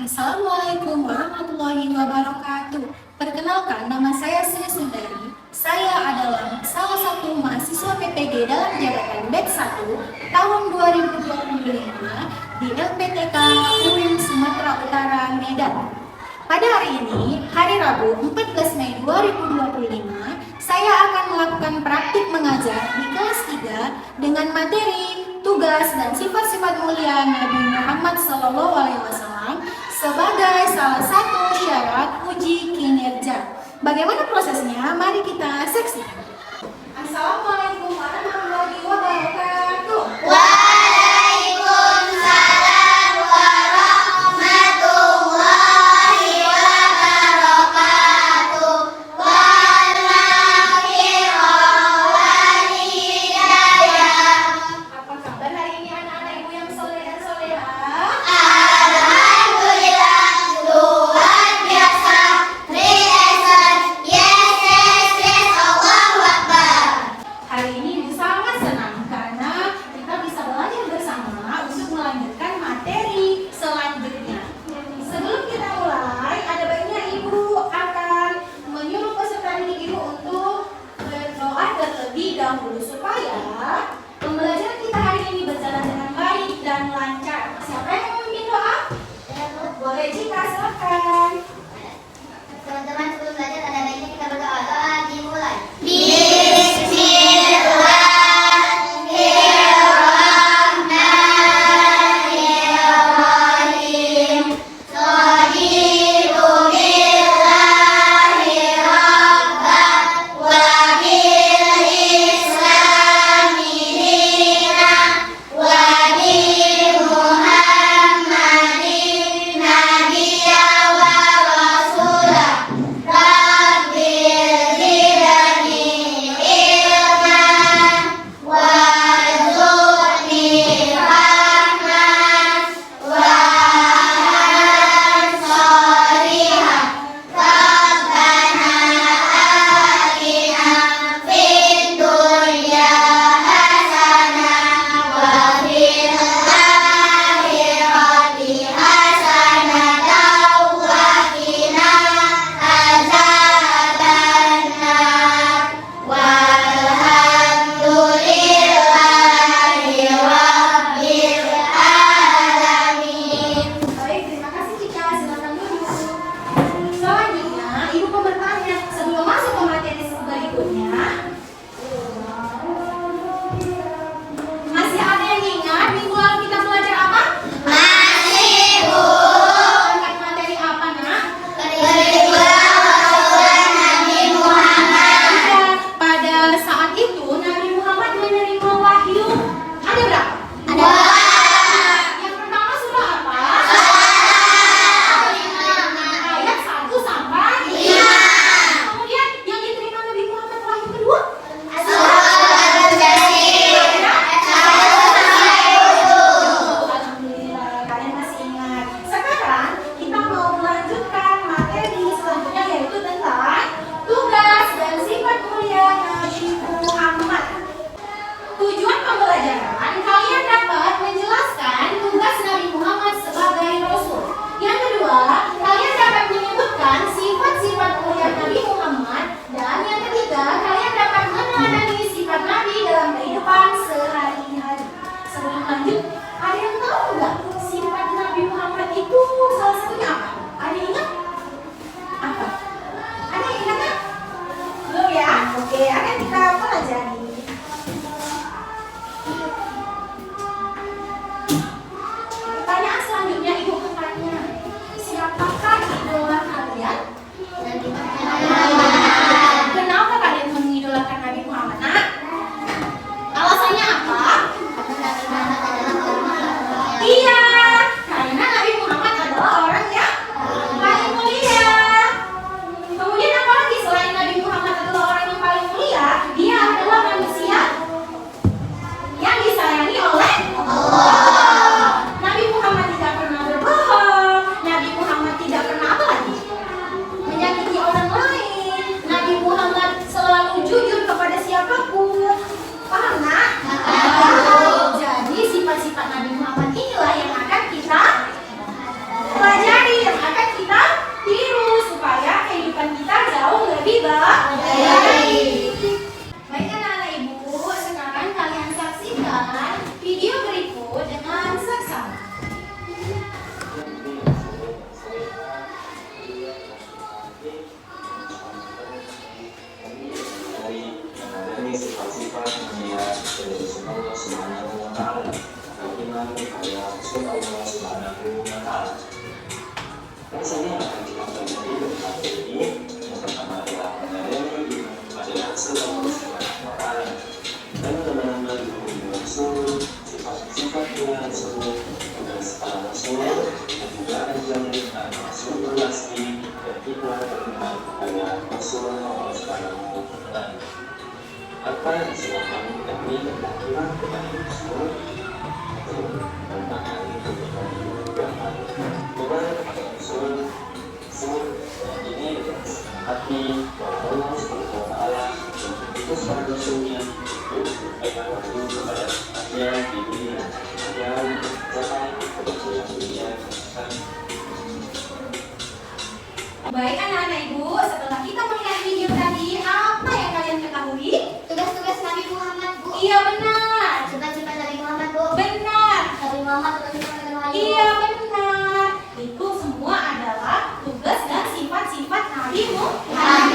Assalamualaikum warahmatullahi wabarakatuh. Perkenalkan, nama saya Sri Sundari. Saya adalah salah satu mahasiswa PPG dalam jabatan batch 1 tahun 2025 di LPTK UIN Sumatera Utara, Medan. Pada hari ini, hari Rabu 14 Mei 2025, saya akan melakukan praktik mengajar di kelas 3 dengan materi tugas dan sifat-sifat mulia Nabi Muhammad SAW sebagai salah satu syarat uji kinerja. Bagaimana prosesnya? Mari kita saksikan. Assalamualaikum warahmatullahi wabarakatuh. Waalaikumsalam warahmatullahi wabarakatuh. Wal maghfirah wal hidayah. Apa kabar hari ini anak-anak ibu yang soleh dan solehah? Alhamdulillah, luar biasa. Yes, Allahu Akbar. Hari ini sangat senang karena kita bisa belajar bersama untuk melanjutkan materi selanjutnya. Sebelum kita mulai, ada baiknya ibu akan menyuruh peserta didik ibu untuk berdoa terlebih dahulu supaya pembelajaran kita hari ini berjalan dengan baik dan lancar. Siapa yang mau memimpin doa? Boleh Jika, silakan. Teman-teman, sebelum belajar ada baiknya kita berdoa. Doa dimulai. Bismillahirrahmanirrahim. Shadidu billahi rabban wa bil islami dinan wa bi Muhammadin nabiyya wa rasulah. Rabbil zidni ilman warzuqni fahman wa amalan sholihan. Rabbana atina fid dunya hasanah wa fil akhirati hasanah wa qina azabannar. Walhamdulillahi rabbil alamin. Baik, terima kasih Cika. Silakan duduk. Selanjutnya, ibu mau bertanya sebelum masuk ke materi berikutnya. Masih ada yang ingat minggu lalu kita belajar apa? Masih, Bu. Tentang materi apa, Nak? Beribadah Nabi Muhammad. Iya, pada saat itu Nabi Muhammad menerima wahyu. Ada berapa? Ada Yang pertama surah apa? Ayat 1 sampai 5. Kemudian yang diterima Nabi Muhammad wahyu kedua? Alhamdulillah, kalian masih ingat. Sekarang kita mau melanjutkan materi selanjutnya yaitu tentang tugas dan sifat mulia Nabi Muhammad. Tujuan pembelajaran, kalian dapat menjelaskan tugas Nabi Muhammad sebagai Rasul. Yang kedua, kalian dapat menyebutkan sifat-sifat mulia Nabi Muhammad. Dan yang ketiga, kalian dapat meneladani sifat Nabi dalam kehidupan sehari-hari. Sebelum lanjut, ada yang tahu nggak sifat Nabi Muhammad itu salah satunya apa? Ada yang ingat? Apa? Ada yang ingat nggak? Belum ya? Oke, akan kita pelajari. Pertanyaan selanjutnya ibu bertanya, siapakah idola kalian? Kenapa kalian mengidolakan Nabi Muhammad? Nak? Alasannya apa? Iya, karena Nabi Muhammad adalah orang yang lagi dan kita mengenal kepada Rasulullah SAW. Apa Islam demi keyakinan kepada Rasul tentang hal itu dengan kepada Rasul dan ini hati Allah Subhanahu wa Ta'ala itu para Rasulnya itu akan wajib kepada dia di dunia yang sampai kepada dunia. Baik anak-anak ibu, setelah kita melihat video tadi, apa yang kalian ketahui? Tugas-tugas Nabi Muhammad, Bu. Iya benar. Sifat-sifat Nabi Muhammad, Bu. Benar. Nabi Muhammad benar. Iya benar. Itu semua adalah tugas dan sifat-sifat Nabi Muhammad.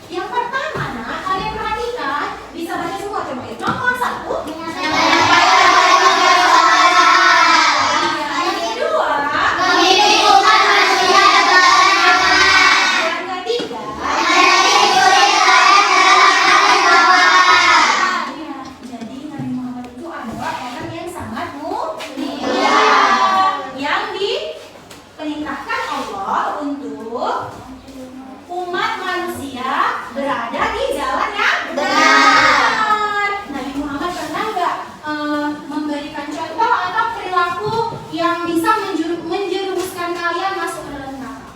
Yang pertama, nak, kalian perhatikan, bisa baca semua coba ya. Nomor 1. Berada di jalan yang benar. Nabi Muhammad pernah nggak memberikan contoh atau perilaku yang bisa menjerumuskan kalian masuk ke dalam neraka?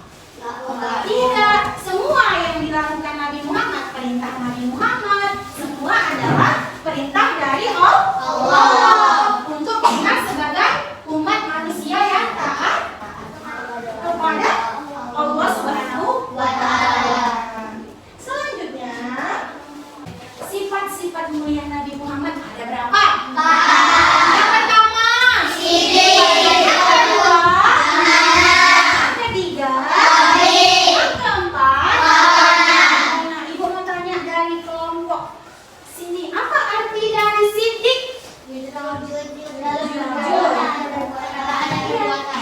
Tidak. Semua yang dilakukan Nabi Muhammad, perintah Nabi Muhammad, semua adalah perintah dari Allah untuk kita sebagai umat manusia yang taat kepada Allah Subhanahu wa Ta'ala. Sifat mulia Nabi Muhammad ada berapa? Yang pertama, yang kedua, yang ketiga, yang keempat. Nah, ibu mau tanya dari kelompok sini, apa arti dari sidik?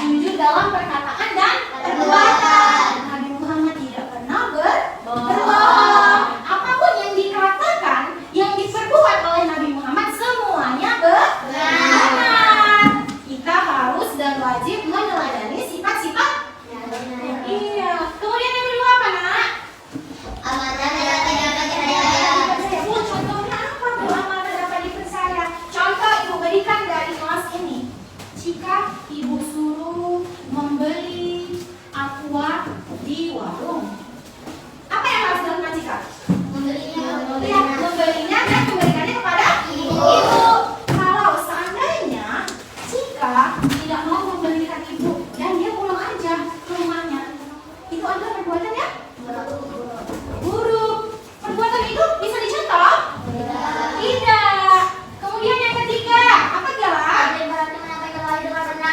Jujur dalam perkataan dan perbuatan. Nabi Muhammad tidak pernah berbohong. Apapun yang dikatakan, yang diperbuat oleh Nabi Muhammad semuanya benar. Kita harus dan wajib meneladani sifat-sifat. Iya. Kemudian yang kedua apa, nak? Amanah dan tidak percaya. Bu, contohnya apa, Bu? Amanah dapat dipercaya. Contoh ibu berikan dari kelas ini. Jika ibu suruh membeli aqua di warung, apa yang harus dilakukan jika? Membelinya dan memberikannya kepada ibu. Kalau seandainya jika tidak mau membelikan ibu dan dia pulang aja ke rumahnya, itu adalah perbuatan yang buruk. Perbuatan itu bisa dicontoh? Tidak. Kemudian yang ketiga, apa gelar?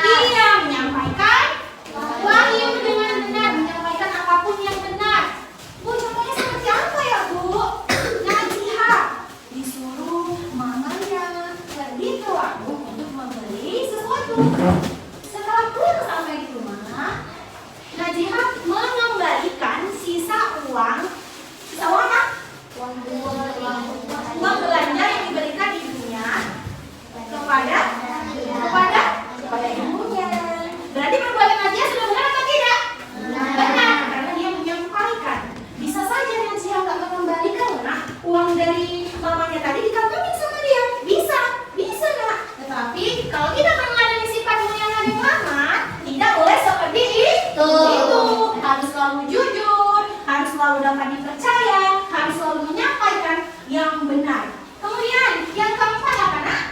Iya, menyampaikan wahyu dengan benar, menyampaikan apapun yang benar. Bu, contohnya seperti apa ya, Bu? Disuruh mamanya pergi ke warung untuk membeli sesuatu. Setelah pulang sampai di rumah, Najihah mengembalikan sisa uang apa? Uang belanja yang diberikan ibunya kepada ibunya. Berarti perbuatan Najihah sudah benar atau tidak? Benar, karena dia menyampaikan. Bisa saja Najihah nggak mengembalikan uang dari mamanya tadi dikantongin sama dia. Bisa nak. Tetapi kalau kita meneladani sifat mulia Nabi Muhammad, tidak boleh seperti itu. Harus selalu jujur, harus selalu dapat dipercaya, harus selalu menyampaikan yang benar. Kemudian yang keempat apa, nak?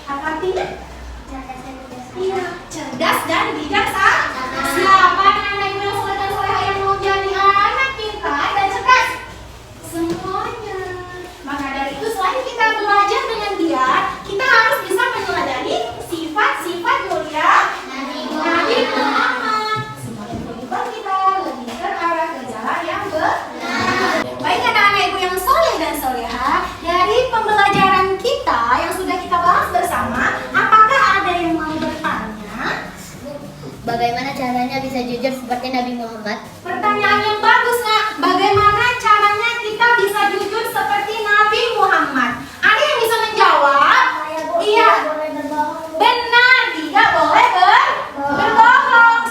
Apa artinya? Iya, cerdas dan bijaksana. Siapa anak ibu yang soleh dan soleha yang mau jadi anak pintar dan cerdas? Semuanya. Maka dari itu selain kita belajar dengan dia, kita harus bisa meneladani sifat-sifat mulia Nabi Muhammad. Semakin berubah kita lebih terarah ke jalan yang benar. Baik anak-anak ibu yang soleh dan soleha, dari pembelajaran kita yang sudah kita bahas bersama, apakah ada yang mau bertanya? Bagaimana caranya bisa jujur seperti Nabi Muhammad? Pertanyaan yang bagus, nak. Bagaimana caranya kita bisa jujur seperti Nabi Muhammad? Ada yang bisa menjawab? Iya. Benar, tidak boleh berbohong.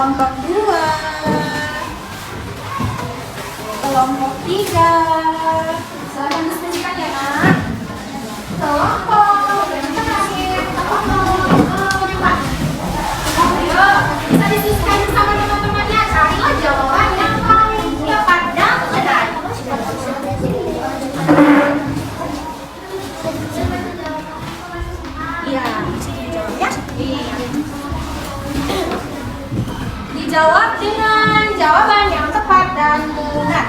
Kelompok 2, kelompok 3. Silakan diskusikan ya nak. Kelompok yang terakhir, kelompok 4. Ayo, bisa diskusikan bersama teman-temannya. Carilah jawaban yang paling tepat dan benar. Iya, dijawab ya. Iya. Dijawab dengan jawaban yang tepat dan benar.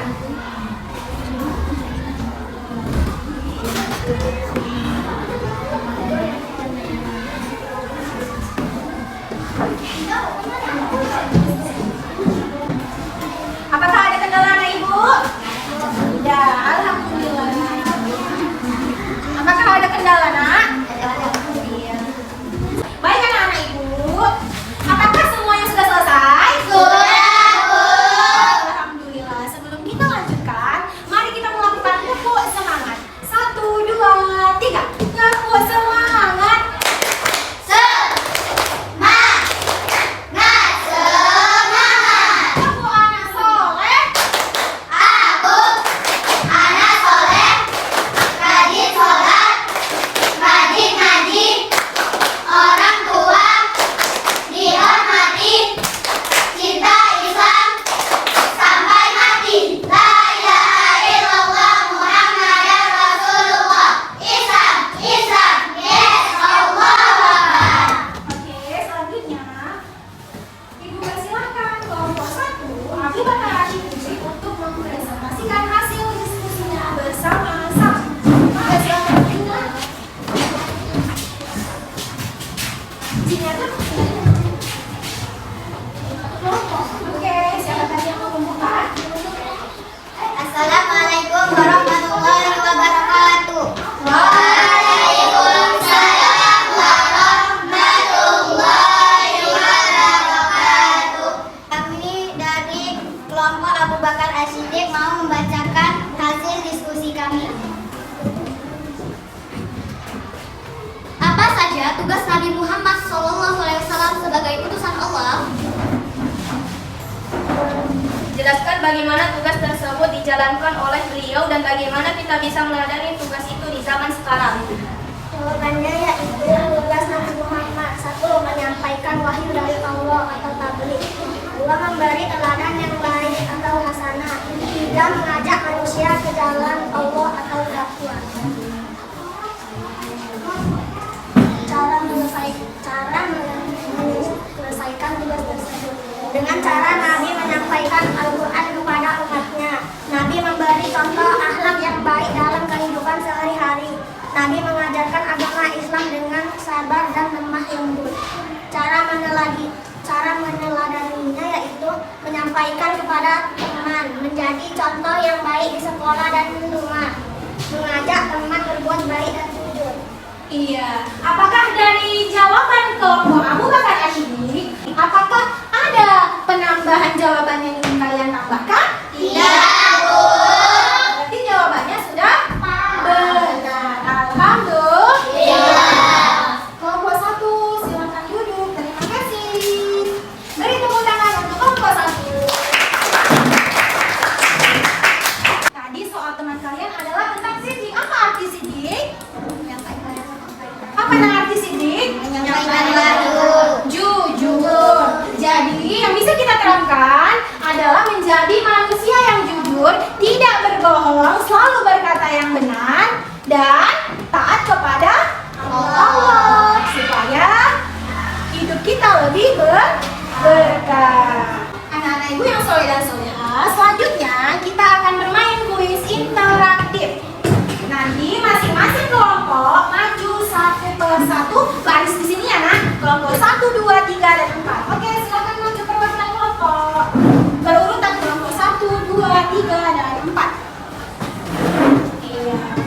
Apakah ada kendala anak ibu? Tidak, alhamdulillah. Apakah ada kendala nak? Baik anak-anak ibu, apakah semuanya sudah selesai? Sudah, Bu. Alhamdulillah. Sebelum kita lanjutkan, mari kita melakukan tepuk semangat. 1, 2, 3. Tepuk semangat. Semangat, semangat. Tepuk anak soleh. Aku anak soleh, rajin sholat, rajin ngaji, orang tua dihormati, cinta Islam sampai mati. La ilaha illallah Muhammadar Rasulullah. Islam, Islam, yes, Allahu Akbar. Oke, selanjutnya Ibu persilahkan kelompok 1 Abu Bakar Rashid untuk mempresentasikan hasil diskusinya bersama-sama. Silakan Ibu. Izinnya tuh. Oke, siapa tadi yang mau membuka? Assalamualaikum warahmatullahi wabarakatuh. Waalaikumsalam warahmatullahi wabarakatuh. Kami dari kelompok Abu Bakar As-Siddiq mau membacakan hasil diskusi kami. Apa saja tugas Nabi Muhammad SAW sebagai utusan Allah? Jelaskan bagaimana tugas tersebut dijalankan oleh beliau dan bagaimana kita bisa meladani tugas itu di zaman sekarang. Jawabannya yaitu tugas Nabi Muhammad. 1. Menyampaikan wahyu dari Allah atau tabligh. 2. Memberi teladan yang baik atau hasanah. 3. Mengajak manusia ke jalan Allah atau dakwah. Cara menyelesaikan tugas tersebut dengan cara Nabi menyampaikan Al-Quran kepada umatnya. Nabi memberi contoh akhlak yang baik dalam kehidupan sehari-hari. Nabi mengajarkan agama Islam dengan sabar dan lemah lembut. Cara meneladaninya yaitu menyampaikan kepada teman, menjadi contoh yang baik di sekolah dan di rumah, mengajak teman berbuat baik dan jujur. Iya. Apakah dari jawaban kelompok Abu Bakar As-Siddiq, apakah ada penambahan jawaban yang ingin kalian tambahkan? Tidak, Bu. Berarti jawabannya sudah benar. Alhamdulillah. Kelompok 1, silakan duduk. Terima kasih. Beri tepuk tangan untuk kelompok 1. Tadi soal teman kalian adalah tentang siddiq. Apa arti siddiq? Apa arti siddiq? Menyampaikan wahyu. Jujur. Jadi yang bisa kita terangkan adalah menjadi manusia yang jujur, tidak berbohong, selalu berkata yang benar, dan taat kepada Allah supaya hidup kita lebih berkah. Anak-anak ibu yang soleh dan solehah, selanjutnya kita akan bermain kuis interaktif. Nanti masing-masing kelompok maju 1 per 1 baris di sini ya nak. Kelompok 1, 2, 3, dan 4. Oke, silakan maju perwakilan kelompok. Berurutan kelompok 1, 2, 3, dan 4. Iya.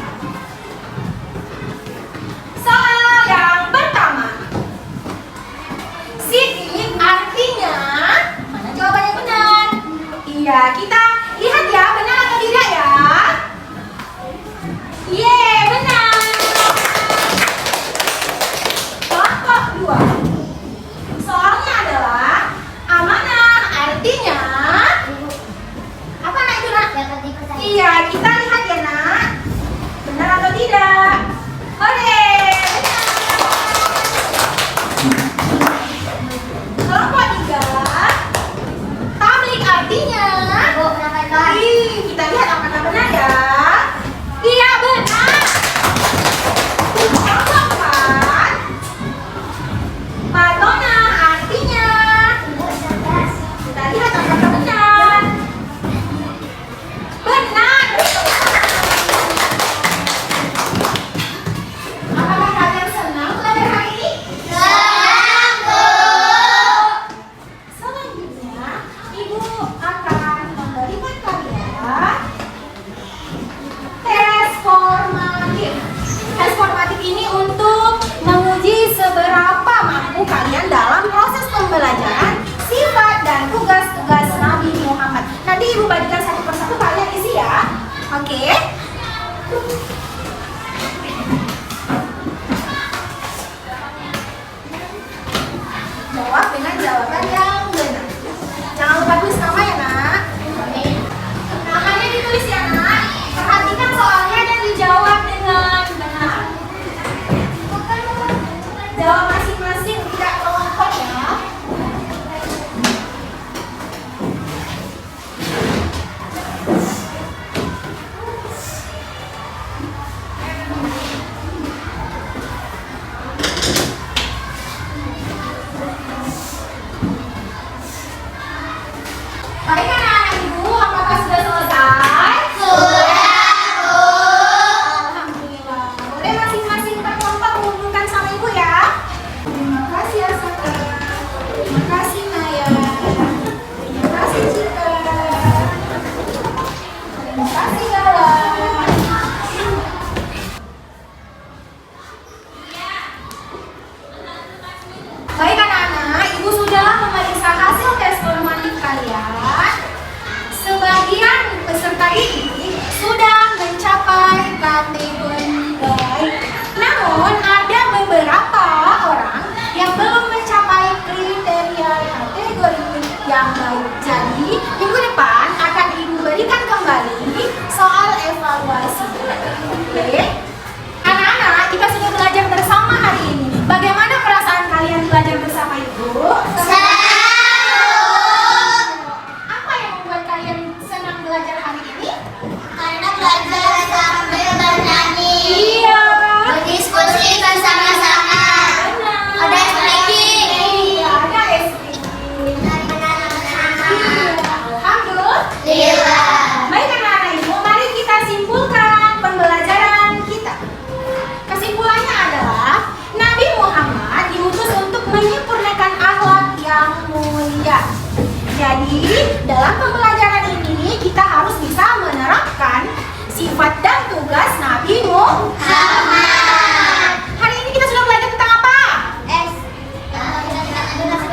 Muhammad. Hari ini kita sudah belajar tentang apa?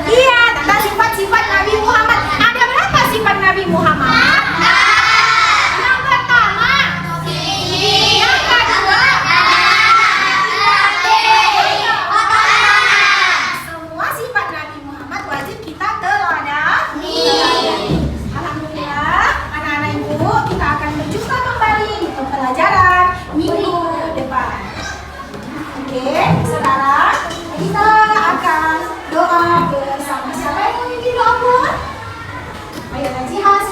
Iya, tentang sifat-sifat Nabi Muhammad. Ada berapa sifat Nabi Muhammad? Yang pertama, yang kedua, semua sifat Nabi Muhammad wajib kita teladani. Alhamdulillah, anak-anak ibu, kita akan berjumpa kembali di pembelajaran minggu depan. Oke, sekarang kita akan doa bersama. Siapa yang memimpin doa? Ayo, Najihah.